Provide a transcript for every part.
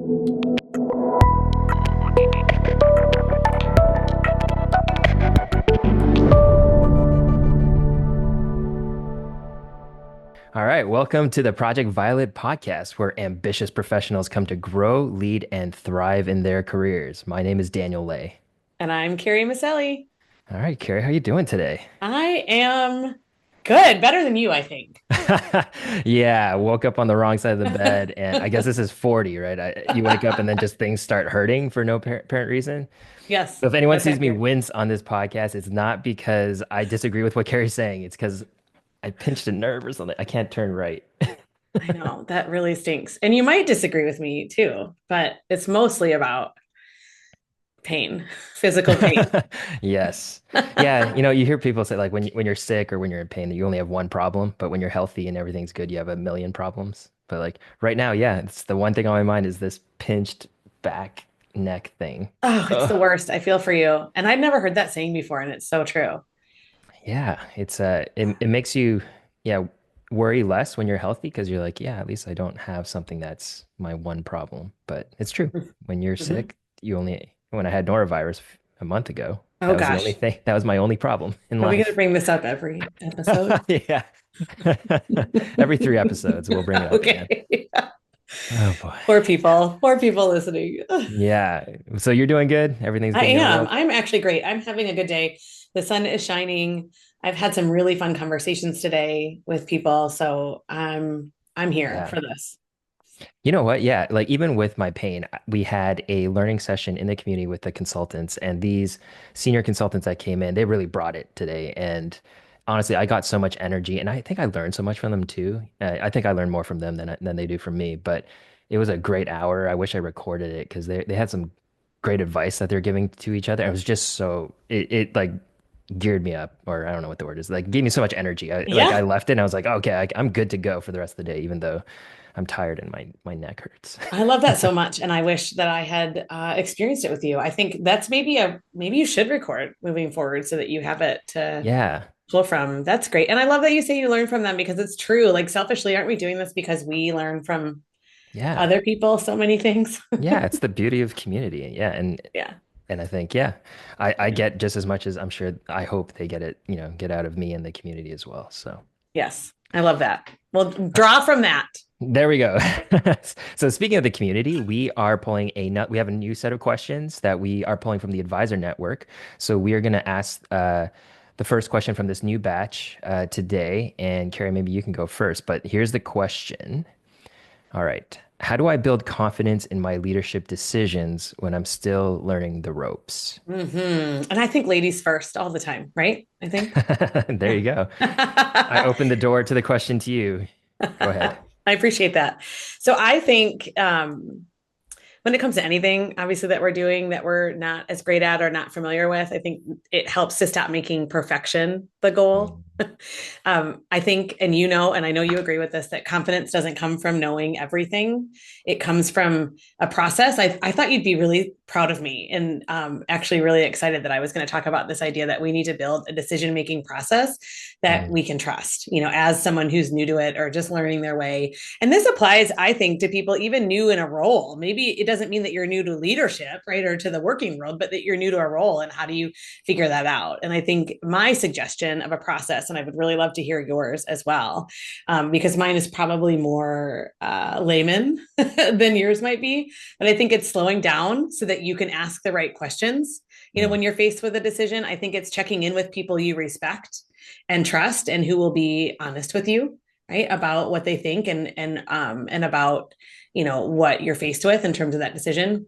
All right, welcome to the Project Violet podcast, where ambitious professionals come to grow, lead, and thrive in their careers. My name is Daniel Lay. And I'm Carrie Maselli. All right, Carrie, how you doing today? I am good, better than you, I think. Yeah, I woke up on the wrong side of the bed, and I guess this is 40, right? You wake up and then just things start hurting for no apparent reason. Yes, So if anyone that's sees me accurate. wince on this podcast, it's not because I disagree with what Carrie's saying. It's because I pinched a nerve or something. I can't turn right. I know that really stinks. And you might disagree with me too, but it's mostly about pain, physical pain. Yes. Yeah, you hear people say like when you're sick or when you're in pain that you only have one problem, but when you're healthy and everything's good, you have a million problems. But like right now, yeah, it's the one thing on my mind is this pinched back neck thing. Oh, it's the Ugh. worst. I feel for you. And I'd never heard that saying before, and it's so true. Yeah, it makes you yeah, worry less when you're healthy because you're like, yeah, at least I don't have something that's my one problem. But it's true. When you're Mhm. sick, when I had norovirus a month ago, Oh that was the only gosh. thing, that was my only problem in Are we going to life. bring this up every episode? Yeah. Every 3 episodes, we'll bring it up again. Okay. Oh boy. Poor people. Poor people listening. Yeah. So you're doing good? Everything's I been going am. well? I'm actually great. I'm having a good day. The sun is shining. I've had some really fun conversations today with people, so I'm here Yeah. for this. You know what? Yeah. Like even with my pain, we had a learning session in the community with the consultants, and these senior consultants that came in, they really brought it today. And honestly, I got so much energy, and I think I learned so much from them too. I think I learned more from them than they do from me. But it was a great hour. I wish I recorded it because they had some great advice that they're giving to each other. It was just it like geared me up, or I don't know what the word is. Like gave me so much energy. I Yeah, left it and I was like, okay, I'm good to go for the rest of the day, even though I'm tired and my neck hurts. I love that so much, and I wish that I had experienced it with you. I think that's maybe you should record moving forward so that you have it to Yeah. pull from. That's great, and I love that you say you learn from them because it's true. Like selfishly, aren't we doing this because we learn from Yeah. other people so many things? Yeah. It's the beauty of community. Yeah. Yeah. And I think, yeah, I get just as much as I'm sure I hope they get it, get out of me and the community as well. So Yes, I love that. Well, draw from that. there we go. So speaking of the community, we have a new set of questions that we are pulling from the advisor network. So we are going to ask the first question from this new batch today. And Carrie, maybe you can go first, but here's the question. All right. How do I build confidence in my leadership decisions when I'm still learning the ropes? And I think ladies first all the time, right? I think. There you go. I opened the door to the question to you. Go ahead. I appreciate that. So I think when it comes to anything, obviously, that we're doing that we're not as great at or not familiar with, I think it helps to stop making perfection the goal. Mm. I think, and and I know you agree with this, that confidence doesn't come from knowing everything. It comes from a process. I thought you'd be really proud of me and actually really excited that I was going to talk about this idea that we need to build a decision making process that Mm. we can trust, as someone who's new to it or just learning their way. And this applies, I think, to people even new in a role. Maybe it doesn't mean that you're new to leadership, right, or to the working world, but that you're new to a role. And how do you figure that out? And I think my suggestion of a process, and I would really love to hear yours as well, because mine is probably more layman than yours might be. But I think it's slowing down so that you can ask the right questions. Mm. When you're faced with a decision, I think it's checking in with people you respect and trust and who will be honest with you, right, about what they think and about what you're faced with in terms of that decision.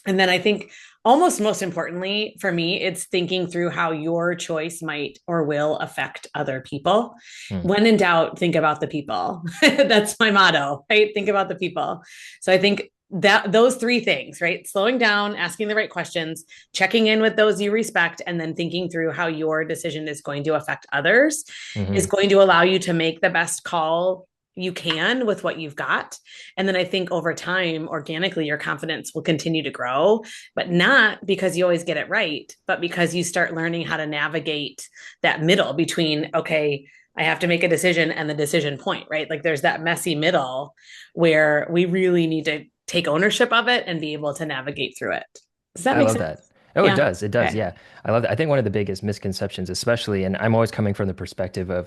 And then I think almost most importantly for me, it's thinking through how your choice might or will affect other people. Mm. When in doubt, think about the people. That's my motto, right? Think about the people. So I think that those three things, right? Slowing down, asking the right questions, checking in with those you respect, and then thinking through how your decision is going to affect others is Hmm. going to allow you to make the best call you can with what you've got. And then I think over time, organically, your confidence will continue to grow, but not because you always get it right, but because you start learning how to navigate that middle between, okay, I have to make a decision and the decision point, right? Like there's that messy middle where we really need to take ownership of it and be able to navigate through it. Does that I make love sense? that. Oh, it Yeah. does. It does. Okay. Yeah. I love that. I think one of the biggest misconceptions, especially, and I'm always coming from the perspective of,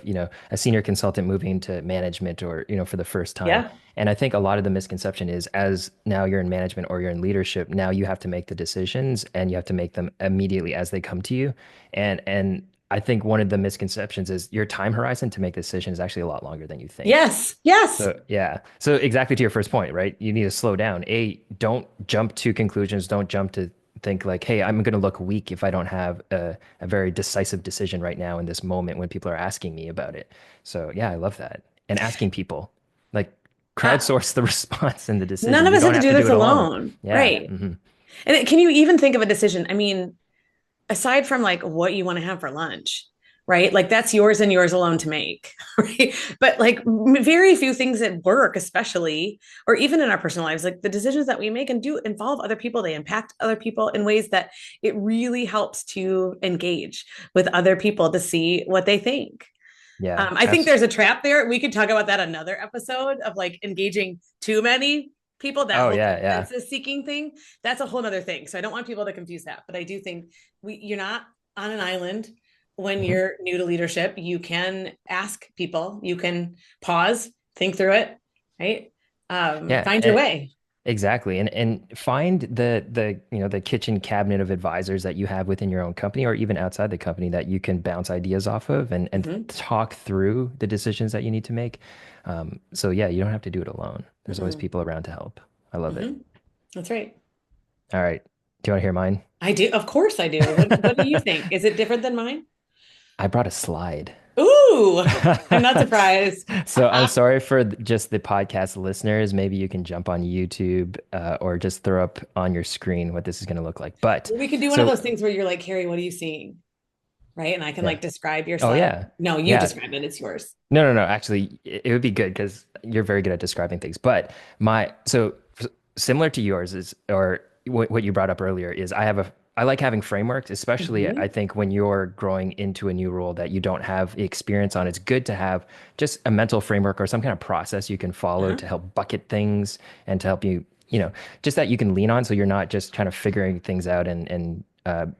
a senior consultant moving into management or, for the first time. Yeah. And I think a lot of the misconception is as now you're in management or you're in leadership, now you have to make the decisions and you have to make them immediately as they come to you. And I think one of the misconceptions is your time horizon to make the decision is actually a lot longer than you think. Yes. Yes. So yeah. So exactly to your first point, right? You need to slow down. Don't jump to conclusions. Don't jump to think like, hey, I'm going to look weak if I don't have a very decisive decision right now in this moment when people are asking me about it. So yeah, I love that. And asking people, like Uh, crowdsource the response and the None decision. of You us have don't to have do to do this it alone. alone. Yeah. Right. And can you even think of a decision? I mean, aside from like what you want to have for lunch, right? Like that's yours and yours alone to make, right? But like very few things at work, especially, or even in our personal lives, like the decisions that we make and do involve other people, they impact other people in ways that it really helps to engage with other people to see what they think. Yeah. I think Absolutely. there's a trap there. We could talk about that another episode of like engaging too many people, that Oh whole yeah. Yeah. consensus seeking thing. That's a whole other thing. So I don't want people to confuse that. But I do think you're not on an island when Mhm. you're new to leadership. You can ask people, you can pause, think through it, right? Yeah. Find your way. Exactly. And find the kitchen cabinet of advisors that you have within your own company or even outside the company that you can bounce ideas off of and Mm-hmm. talk through the decisions that you need to make. So yeah, you don't have to do it alone. There's always Mm-hmm. people around to help. I love it. Mm-hmm. That's right. All right. Do you want to hear mine? I do. Of course I do. What do you think? Is it different than mine? I brought a slide. Ooh, I'm not surprised. So I'm sorry for just the podcast listeners. Maybe you can jump on YouTube or just throw up on your screen what this is going to look like. But We can do one of so those things where you're like, Carrie, what are you seeing? Right. And I can yeah. like describe your Oh slide. yeah. No, you Yeah. describe it. It's yours. No, no, no. Actually, it would be good because you're very good at describing things. But similar to yours is, or what you brought up earlier is I like having frameworks, especially I Mm-hmm. think when you're growing into a new role that you don't have the experience on. It's good to have just a mental framework or some kind of process you can follow Uh-huh. to help bucket things and to help you, just that you can lean on so you're not just kind of figuring things out and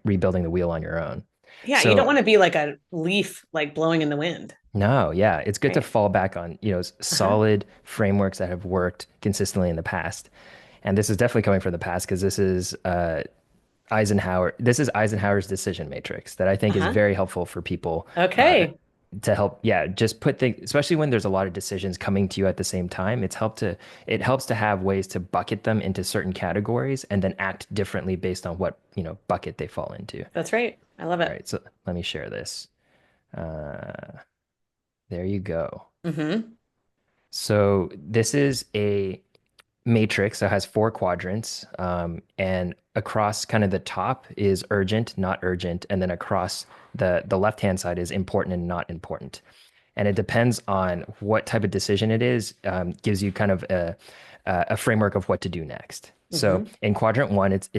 rebuilding the wheel on your own. Yeah. You don't So want to be like a leaf like blowing in the wind. no, yeah, it's good to Right. fall back on, Uh-huh. solid frameworks that have worked consistently in the past. And this is definitely coming from the past because this is Eisenhower. This is Eisenhower's decision matrix that I think is Uh-huh. very helpful for people Okay. to help. Yeah, just put things, especially when there's a lot of decisions coming to you at the same time. It helps to have ways to bucket them into certain categories and then act differently based on what, bucket they fall into. That's right. I love All it. right, so let me share this. Uh, there you go. Mm-hmm. So this is a matrix that has four quadrants, and across kind of the top is urgent, not urgent, and then across the left-hand side is important and not important. And it depends on what type of decision it is, gives you kind of a framework of what to do next. So Mm-hmm. in quadrant one, it's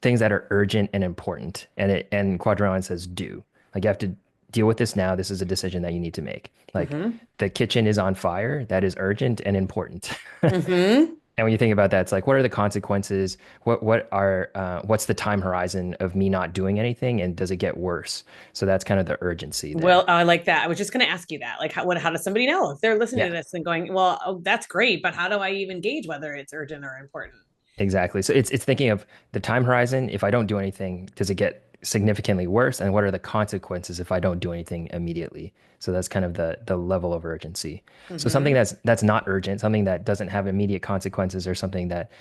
things that are urgent and important, and quadrant one says do. Like you have to deal with this now. This is a decision that you need to make. Like Mm-hmm. the kitchen is on fire. That is urgent and important. Mm-hmm. And when you think about that, it's like, what are the consequences? What's the time horizon of me not doing anything, and does it get worse? So that's kind of the urgency Well, there. I like that. I was just going to ask you that. Like, how does somebody know if they're listening to Yeah, this and going, well, oh, that's great, but how do I even gauge whether it's urgent or important? exactly. So it's thinking of the time horizon. If I don't do anything, does it get significantly worse? And what are the consequences if I don't do anything immediately? So that's kind of the level of urgency. So something Mm-hmm. that's not urgent, something that doesn't have immediate consequences, or something that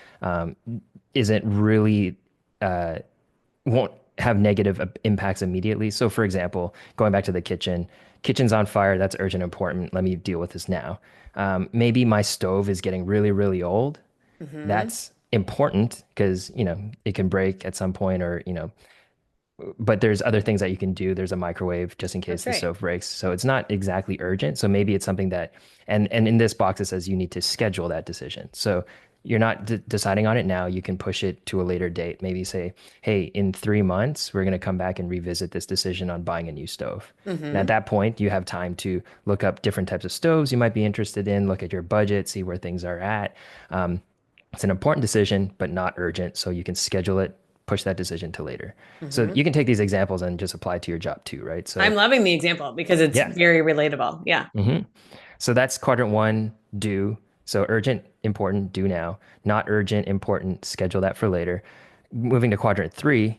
isn't really uh, won't have negative impacts immediately. So, for example, going back to the kitchen, kitchen's on fire. That's urgent, important. Let me deal with this now. Maybe my stove is getting really, really old. Mm-hmm. That's important because, it can break at some point, or, but there's other things that you can do. There's a microwave just in case That's the right. stove breaks. So it's not exactly urgent. So maybe it's something that, and in this box, it says you need to schedule that decision. So you're not deciding on it now. You can push it to a later date. Maybe say, hey, in 3 months, we're going to come back and revisit this decision on buying a new stove. And at Mm-hmm. that point, you have time to look up different types of stoves you might be interested in, look at your budget, see where things are at. It's an important decision, but not urgent. So you can schedule it, push that decision to later. So Hmm. you can take these examples and just apply to your job too, right? I'm So loving the example because it's yeah. very relatable. Yeah. hmm So that's quadrant one, do. So urgent, important, do now. Not urgent, important, schedule that for later. Moving to quadrant three,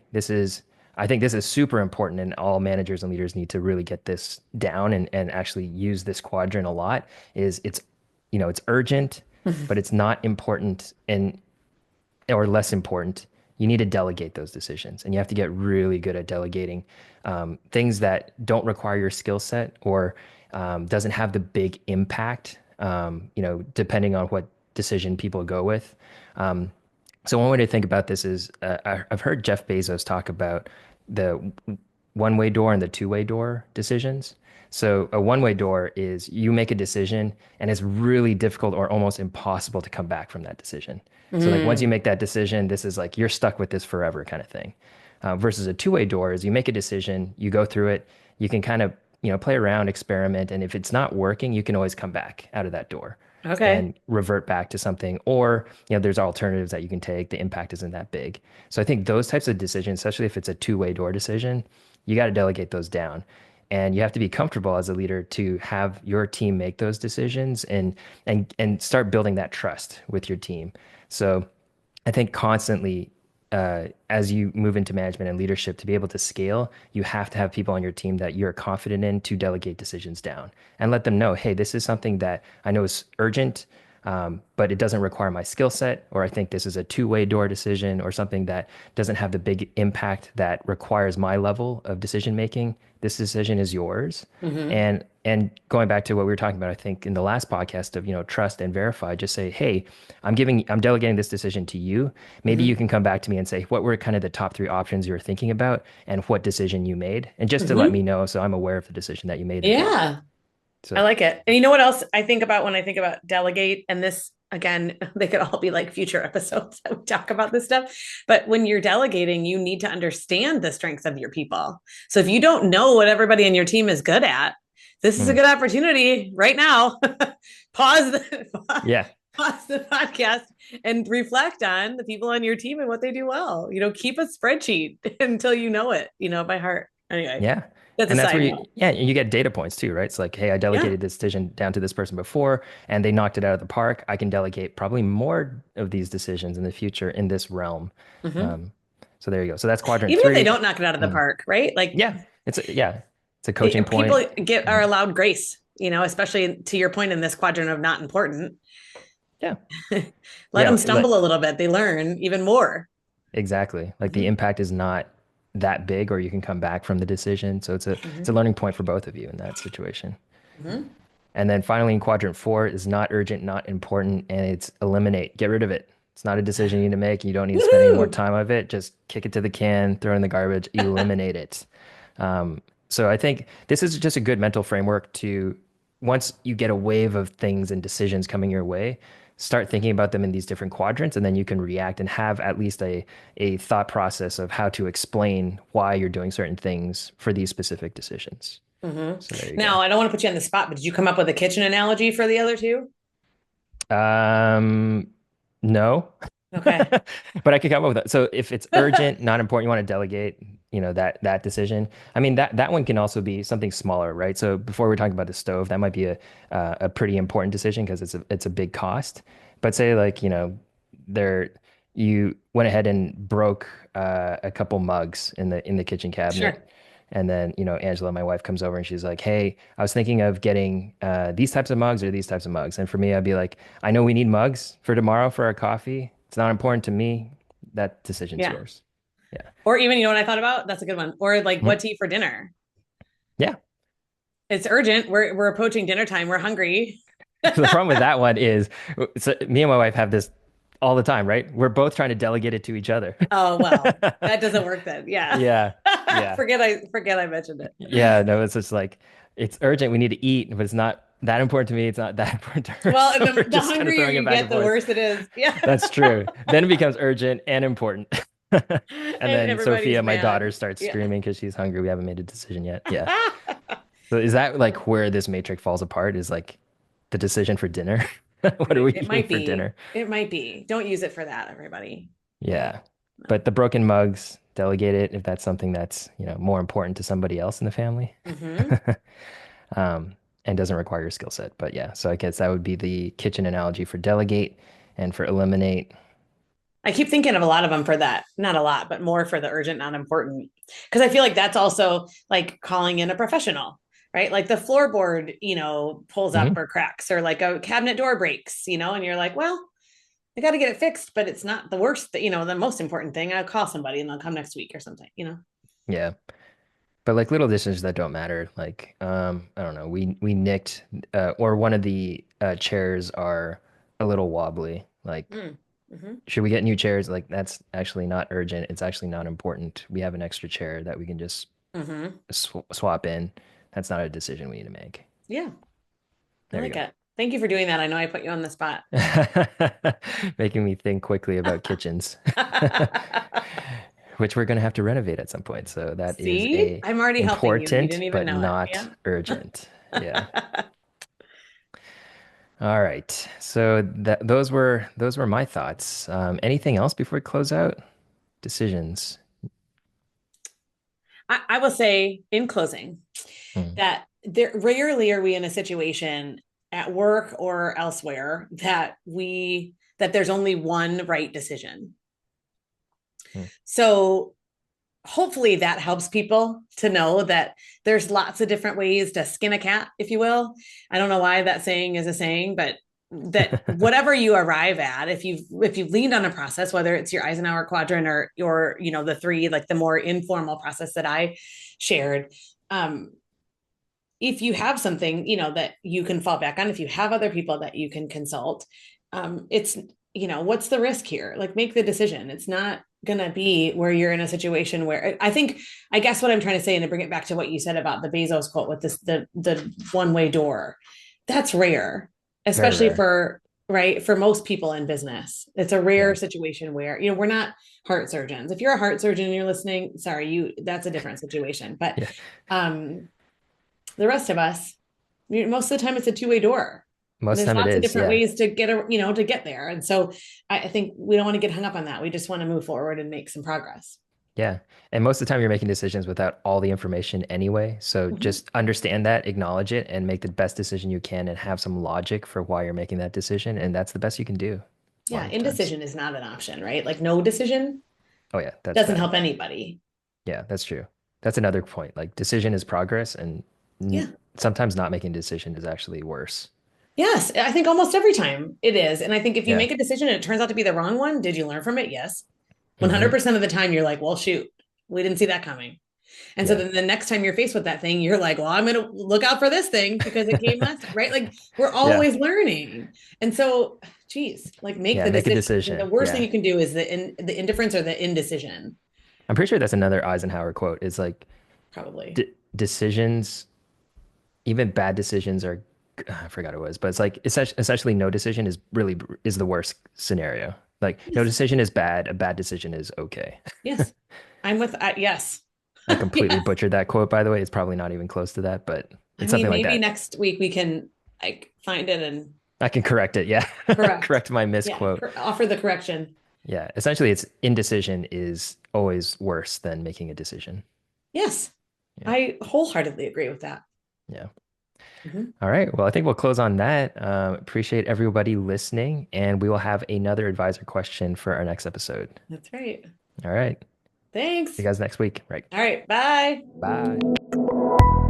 I think this is super important, and all managers and leaders need to really get this down and actually use this quadrant a lot. It's urgent, but it's not important and or less important. You need to delegate those decisions, and you have to get really good at delegating things that don't require your skill set or doesn't have the big impact. Depending on what decision people go with. So one way to think about this is I've heard Jeff Bezos talk about the one-way door and the two-way door decisions. So a one-way door is you make a decision and it's really difficult or almost impossible to come back from that decision. So like once you Mm. make that decision, this is like you're stuck with this forever kind of thing. Versus a two-way door is you make a decision, you go through it, you can kind of play around, experiment, and if it's not working, you can always come back out of that door Okay. and revert back to something. Or there's alternatives that you can take. The impact isn't that big. So I think those types of decisions, especially if it's a two-way door decision, you got to delegate those down. And you have to be comfortable as a leader to have your team make those decisions and start building that trust with your team. So I think constantly, as you move into management and leadership, to be able to scale, you have to have people on your team that you're confident in to delegate decisions down and let them know, hey, this is something that I know is urgent, but it doesn't require my skill set, or I think this is a two-way door decision or something that doesn't have the big impact that requires my level of decision making. This decision is yours. Hmm. And going back to what we were talking about, I think in the last podcast of, trust and verify, just say, hey, I'm delegating this decision to you. Maybe you Hmm. can come back to me and say, what were kind of the top three options you were thinking about and what decision you made? And just to let me Hmm. know so I'm aware of the decision that you made as well. Yeah. I So, like it. And you know what else I think about when I think about delegate? And this, again, they could all be like future episodes that we talk about this stuff. But when you're delegating, you need to understand the strengths of your people. So if you don't know what everybody in your team is good at, this is a mm, good opportunity right now. pause the yeah, pause the podcast and reflect on the people on your team and what they do well. Keep a spreadsheet until you know it, by heart. Anyway, yeah. that's a And that's where side note. you get data points too, right? It's like, hey, I Yeah. delegated this decision down to this person before and they knocked it out of the park. I can delegate probably more of these decisions in the future in this realm. Mm-hmm. Um, so there you go. So that's quadrant Even if they three. don't knock it out of the Mm. park, right? Like Yeah, it's a coaching point. people get are Mhm. allowed grace, especially to your point in this quadrant of not important. Yeah. Let Yeah, them like stumble a little bit. They learn even more. exactly. Like the Mm-hmm. impact is not that big, or you can come back from the decision. So it's a Mm-hmm. learning point for both of you in that situation. Mm-hmm. And then finally in quadrant four is not urgent, not important, and it's eliminate, get rid of it. It's not a decision you need to make. You don't need to spend any more Woohoo! time of it. Just kick it to the can, throw it in the garbage, eliminate it. So I think this is just a good mental framework to, once you get a wave of things and decisions coming your way, start thinking about them in these different quadrants, and then you can react and have at least a thought process of how to explain why you're doing certain things for these specific decisions. Mm-hmm. So there you go. Now, I don't want to put you on the spot, but did you come up with a kitchen analogy for the other two? Um, no, Okay. but I could come up with that. So if it's urgent, not important, you want to delegate, that decision. I mean, that one can also be something smaller, right? So before we're talking about the stove, that might be a pretty important decision because it's a big cost. But say like, there you went ahead and broke a couple mugs in the kitchen cabinet. Sure. And then, Angela, my wife, comes over and she's like, hey, I was thinking of getting these types of mugs or these types of mugs. And for me, I'd be like, I know we need mugs for tomorrow for our coffee. It's not important to me. That decision's Yeah. yours. Yeah. Or even, what I thought about? That's a good one. Or like, Mhm. what to eat for dinner? Yeah. It's urgent. We're approaching dinner time. We're hungry. The problem with that one is, so me and my wife have this all the time, right? We're both trying to delegate it to each other. Oh, well, that doesn't work then. Yeah. Yeah. Yeah. Forget I mentioned it. Yeah. No, it's just like, it's urgent. We need to eat, but it's not that important to me. It's not that important to her. Well, and So we're the just kind of hungrier throwing it you back get, and the forth. worse it is. Yeah. That's true. Then it becomes urgent and important. And And then everybody's Sophia, my mad. daughter, starts Yeah. screaming because she's hungry. We haven't made a decision yet. Yeah. So is that like where this matrix falls apart? Is like the decision for dinner? What are Right. we It eating might for be. dinner? It might be. Don't use it for that, everybody. Yeah. Yeah. But the broken mugs, delegate it if that's something that's, more important to somebody else in the family. Hmm. Um, and doesn't require your skill set. But yeah, so I guess that would be the kitchen analogy for delegate and for eliminate. I keep thinking of a lot of them for that. Not a lot, but more for the urgent, not important. Because I feel like that's also like calling in a professional, right? Like the floorboard, pulls up Mhm. or cracks, or like a cabinet door breaks, and you're like, well, I got to get it fixed, but it's not the worst, the most important thing. I'll call somebody and they'll come next week or something. Yeah. But like little decisions that don't matter, like I don't know, we nicked or one of the chairs are a little wobbly. Like, Mm. Hmm. should we get new chairs? Like that's actually not urgent. It's actually not important. We have an extra chair that we can just Hmm. swap in. That's not a decision we need to make. Yeah, I There you like go. it. Thank you for doing that. I know I put you on the spot. Making me think quickly about kitchens, which we're going to have to renovate at some point. So that is See, a I'm already helping you. You important didn't even but know it. not Yeah. urgent. Yeah. All right. So those were my thoughts. Anything else before we close out? Decisions. I will say in closing Hmm. that there rarely are we in a situation at work or elsewhere that there's only one right decision. Hmm. So hopefully that helps people to know that there's lots of different ways to skin a cat, if you will. I don't know why that saying is a saying, but that whatever you arrive at, if you've leaned on a process, whether it's your Eisenhower quadrant or your, the three, like the more informal process that I shared, um, if you have something, that you can fall back on, if you have other people that you can consult, it's, what's the risk here? Like make the decision. It's not going to be where you're in a situation where I guess what I'm trying to say, and to bring it back to what you said about the Bezos quote with the one-way door, that's rare, Very especially rare. for, right, for most people in business. It's a rare Yeah. situation where, we're not heart surgeons. If you're a heart surgeon and you're listening, sorry, that's a different situation. But, Yeah. um, the rest of us, most of the time it's a two-way door. Most of the There's time it lots of is. different Yeah. ways to to get there. And so I think we don't want to get hung up on that. We just want to move forward and make some progress. Yeah. And most of the time you're making decisions without all the information anyway. So Mhm. just understand that, acknowledge it, and make the best decision you can and have some logic for why you're making that decision. And that's the best you can do a lot Yeah, of the times. indecision is not an option, right? Like no decision Oh yeah, that's doesn't bad. help anybody. Yeah, that's true. That's another point. Like decision is progress, and Yeah. sometimes not making a decision is actually worse. Yes, I think almost every time it is. And I think if you Yeah. make a decision and it turns out to be the wrong one, did you learn from it? Yes. Hmm. 100% of the time you're like, well, shoot, we didn't see that coming. And so Yeah. then the next time you're faced with that thing, you're like, well, I'm going to look out for this thing because it came last time, right? Like we're Yeah. always learning. And so, geez, like make Yeah. the Make a decision. The decision. worst thing Yeah. you can do is the indifference or the indecision, I'm pretty sure that's another Eisenhower quote. Is like probably. decisions, even bad decisions are, I forgot what it was, but it's like essentially no decision is the worst scenario. Like no Yes. decision is bad. A bad decision is okay. Yes. I'm with, yes. I completely Yes. butchered that quote, by the way. It's probably not even close to that, but I it's mean, something like maybe that. next week we can like find it and I can correct it. Yeah. correct. Correct my Yeah. misquote. Offer the correction. Yeah. Essentially, it's indecision is always worse than making a decision. Yes. Yeah. I wholeheartedly agree with that. Yeah. Mhm. All right. Well, I think we'll close on that. Appreciate everybody listening, and we will have another advisor question for our next episode. That's right. All right. See Thanks. you guys next week. Right. All right. Bye. Bye.